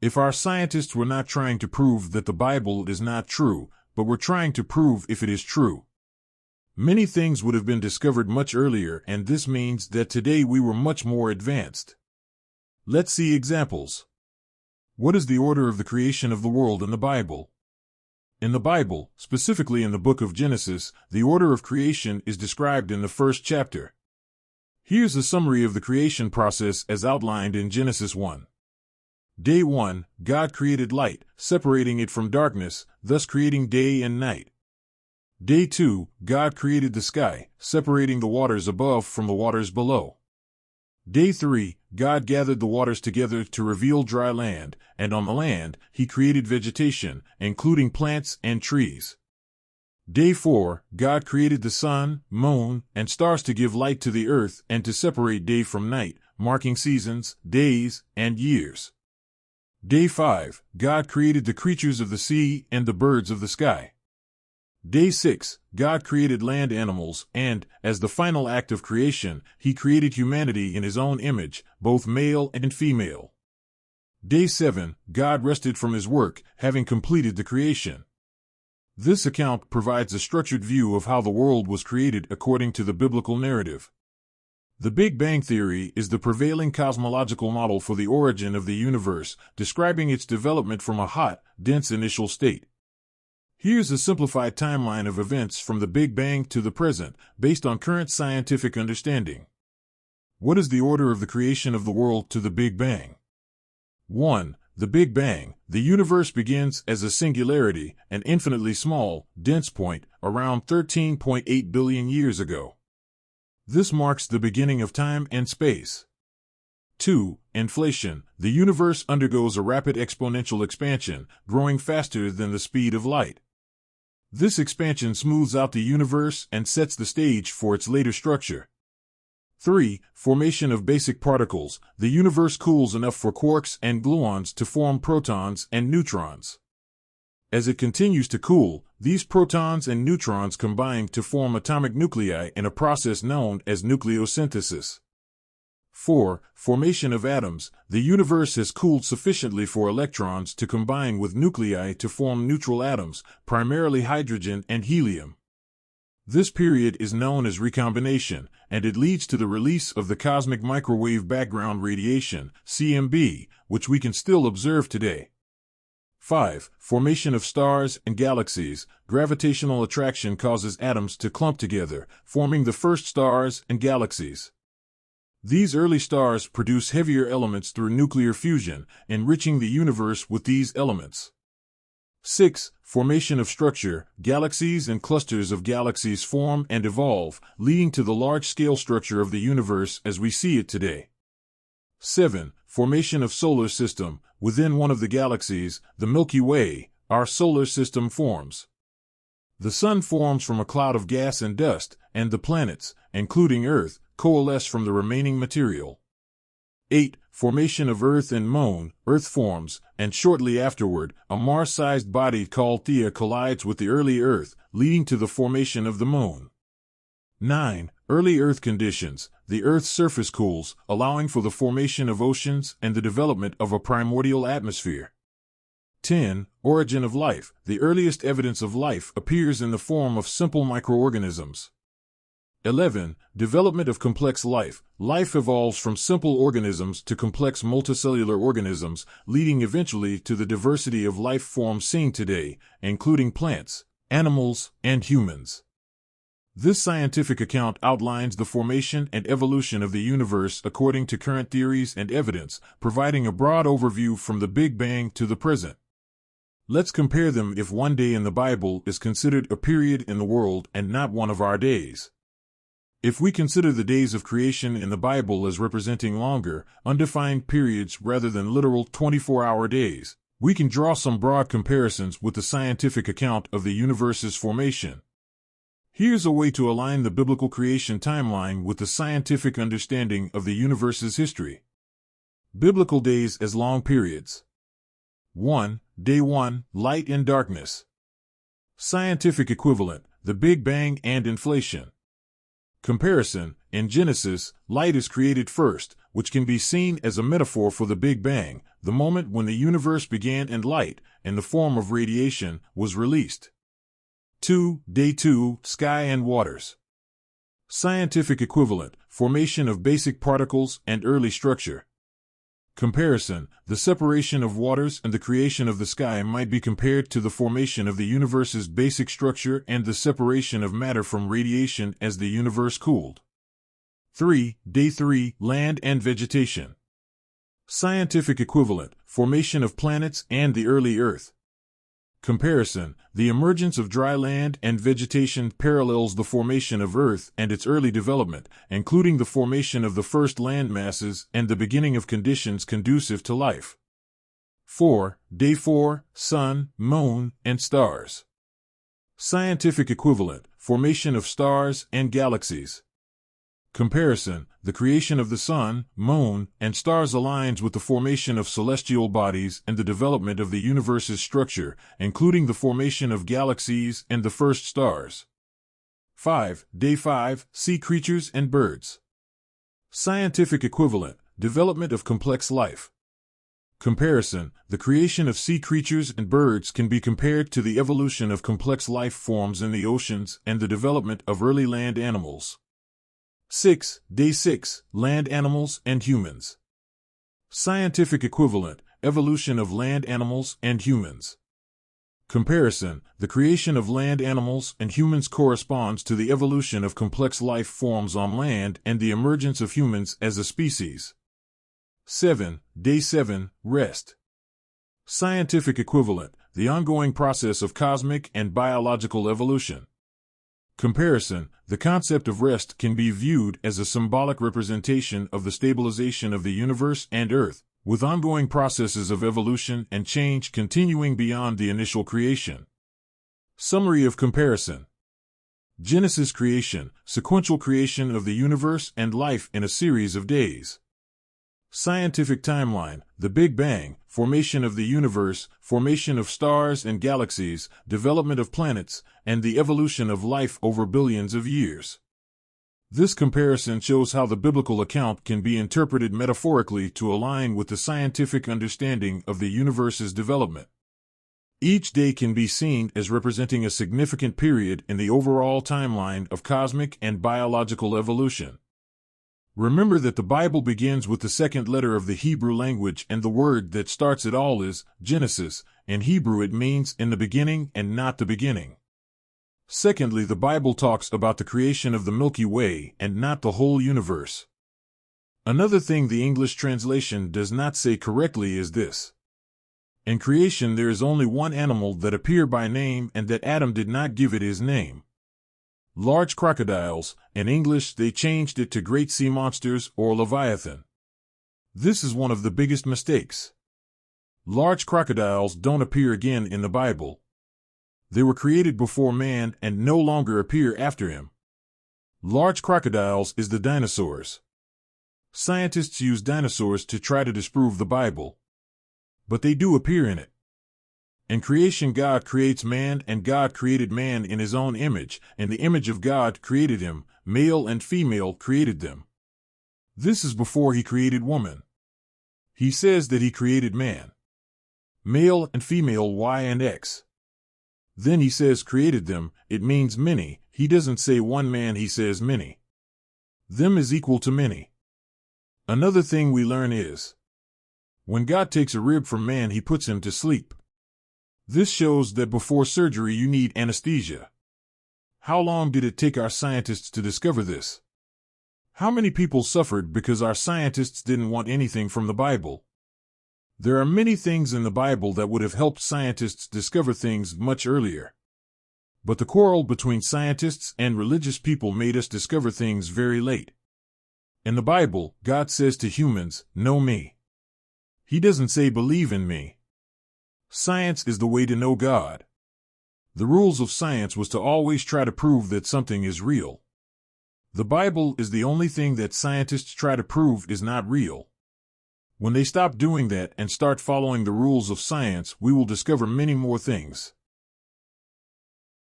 If our scientists were not trying to prove that the Bible is not true, but were trying to prove if it is true, many things would have been discovered much earlier, and this means that today we were much more advanced. Let's see examples. What is the order of the creation of the world in the Bible? In the Bible, specifically in the book of Genesis, the order of creation is described in the first chapter. Here's a summary of the creation process as outlined in Genesis 1. Day 1, God created light, separating it from darkness, thus creating day and night. Day 2, God created the sky, separating the waters above from the waters below. Day 3, God gathered the waters together to reveal dry land, and on the land, He created vegetation, including plants and trees. Day 4, God created the sun, moon, and stars to give light to the earth and to separate day from night, marking seasons, days, and years. Day 5, God created the creatures of the sea and the birds of the sky. Day 6, God created land animals, and, as the final act of creation, He created humanity in His own image, both male and female. Day 7, God rested from His work, having completed the creation. This account provides a structured view of how the world was created according to the biblical narrative. The Big Bang Theory is the prevailing cosmological model for the origin of the universe, describing its development from a hot, dense initial state. Here's a simplified timeline of events from the Big Bang to the present, based on current scientific understanding. What is the order of the creation of the world to the Big Bang? 1. The Big Bang. The universe begins as a singularity, an infinitely small, dense point, around 13.8 billion years ago. This marks the beginning of time and space. 2. Inflation. The universe undergoes a rapid exponential expansion, growing faster than the speed of light. This expansion smooths out the universe and sets the stage for its later structure. 3. Formation of basic particles. The universe cools enough for quarks and gluons to form protons and neutrons. As it continues to cool, these protons and neutrons combine to form atomic nuclei in a process known as nucleosynthesis. 4. Formation of atoms. The universe has cooled sufficiently for electrons to combine with nuclei to form neutral atoms, primarily hydrogen and helium. This period is known as recombination, and it leads to the release of the cosmic microwave background radiation, CMB, which we can still observe today. 5. Formation of stars and galaxies. Gravitational attraction causes atoms to clump together, forming the first stars and galaxies. These early stars produce heavier elements through nuclear fusion, enriching the universe with these elements. 6. Formation of structure. Galaxies and clusters of galaxies form and evolve, leading to the large-scale structure of the universe as we see it today. 7. Formation of solar system. Within one of the galaxies, the Milky Way, our solar system forms. The Sun forms from a cloud of gas and dust, and the planets, including Earth, coalesce from the remaining material. 8. Formation of Earth and Moon. Earth forms, and shortly afterward, a Mars-sized body called Theia collides with the early Earth, leading to the formation of the Moon. 9. Early Earth conditions. The Earth's surface cools, allowing for the formation of oceans and the development of a primordial atmosphere. 10. Origin of life. The earliest evidence of life appears in the form of simple microorganisms. 11. Development of complex life. Life evolves from simple organisms to complex multicellular organisms, leading eventually to the diversity of life forms seen today, including plants, animals, and humans. This scientific account outlines the formation and evolution of the universe according to current theories and evidence, providing a broad overview from the Big Bang to the present. Let's compare them if one day in the Bible is considered a period in the world and not one of our days. If we consider the days of creation in the Bible as representing longer, undefined periods rather than literal 24-hour days, we can draw some broad comparisons with the scientific account of the universe's formation. Here's a way to align the biblical creation timeline with the scientific understanding of the universe's history. Biblical days as long periods. 1. Day 1, light and darkness. Scientific equivalent, the Big Bang and inflation. Comparison, in Genesis, light is created first, which can be seen as a metaphor for the Big Bang, the moment when the universe began and light, in the form of radiation, was released. 2. Day 2, Sky and Waters. Scientific equivalent, formation of basic particles and early structure. Comparison, the separation of waters and the creation of the sky might be compared to the formation of the universe's basic structure and the separation of matter from radiation as the universe cooled. 3. Day 3, Land and Vegetation. Scientific equivalent, formation of planets and the early Earth. Comparison, the emergence of dry land and vegetation parallels the formation of Earth and its early development, including the formation of the first land masses and the beginning of conditions conducive to life. 4. Day 4, Sun, Moon, and Stars. Scientific equivalent, formation of stars and galaxies. Comparison, the creation of the sun, moon, and stars aligns with the formation of celestial bodies and the development of the universe's structure, including the formation of galaxies and the first stars. 5. Day 5, Sea Creatures and Birds. Scientific equivalent, development of complex life. Comparison, the creation of sea creatures and birds can be compared to the evolution of complex life forms in the oceans and the development of early land animals. 6. Day 6, Land Animals and Humans. Scientific equivalent, evolution of land animals and humans. Comparison, the creation of land animals and humans corresponds to the evolution of complex life forms on land and the emergence of humans as a species. 7. Day 7, Rest. Scientific equivalent, the ongoing process of cosmic and biological evolution. Comparison, the concept of rest can be viewed as a symbolic representation of the stabilization of the universe and Earth, with ongoing processes of evolution and change continuing beyond the initial creation. Summary of comparison. Genesis creation, sequential creation of the universe and life in a series of days. Scientific timeline, the Big Bang, formation of the universe, formation of stars and galaxies, development of planets, and the evolution of life over billions of years. This comparison shows how the biblical account can be interpreted metaphorically to align with the scientific understanding of the universe's development. Each day can be seen as representing a significant period in the overall timeline of cosmic and biological evolution. Remember that the Bible begins with the second letter of the Hebrew language, and the word that starts it all is Genesis. In Hebrew it means in the beginning and not the beginning. Secondly, the Bible talks about the creation of the Milky Way and not the whole universe. Another thing the English translation does not say correctly is this. In creation there is only one animal that appears by name, and that Adam did not give it his name. Large crocodiles, in English they changed it to great sea monsters or Leviathan. This is one of the biggest mistakes. Large crocodiles don't appear again in the Bible. They were created before man and no longer appear after him. Large crocodiles is the dinosaurs. Scientists use dinosaurs to try to disprove the Bible. But they do appear in it. In creation God creates man, and God created man in his own image. In the image of God created him, male and female created them. This is before he created woman. He says that he created man. Male and female Y and X. Then he says created them, it means many. He doesn't say one man, he says many. Them is equal to many. Another thing we learn is, when God takes a rib from man, he puts him to sleep. This shows that before surgery you need anesthesia. How long did it take our scientists to discover this? How many people suffered because our scientists didn't want anything from the Bible? There are many things in the Bible that would have helped scientists discover things much earlier. But the quarrel between scientists and religious people made us discover things very late. In the Bible, God says to humans, "Know me." He doesn't say believe in me. Science is the way to know God. The rules of science was to always try to prove that something is real. The Bible is the only thing that scientists try to prove is not real. When they stop doing that and start following the rules of science, we will discover many more things.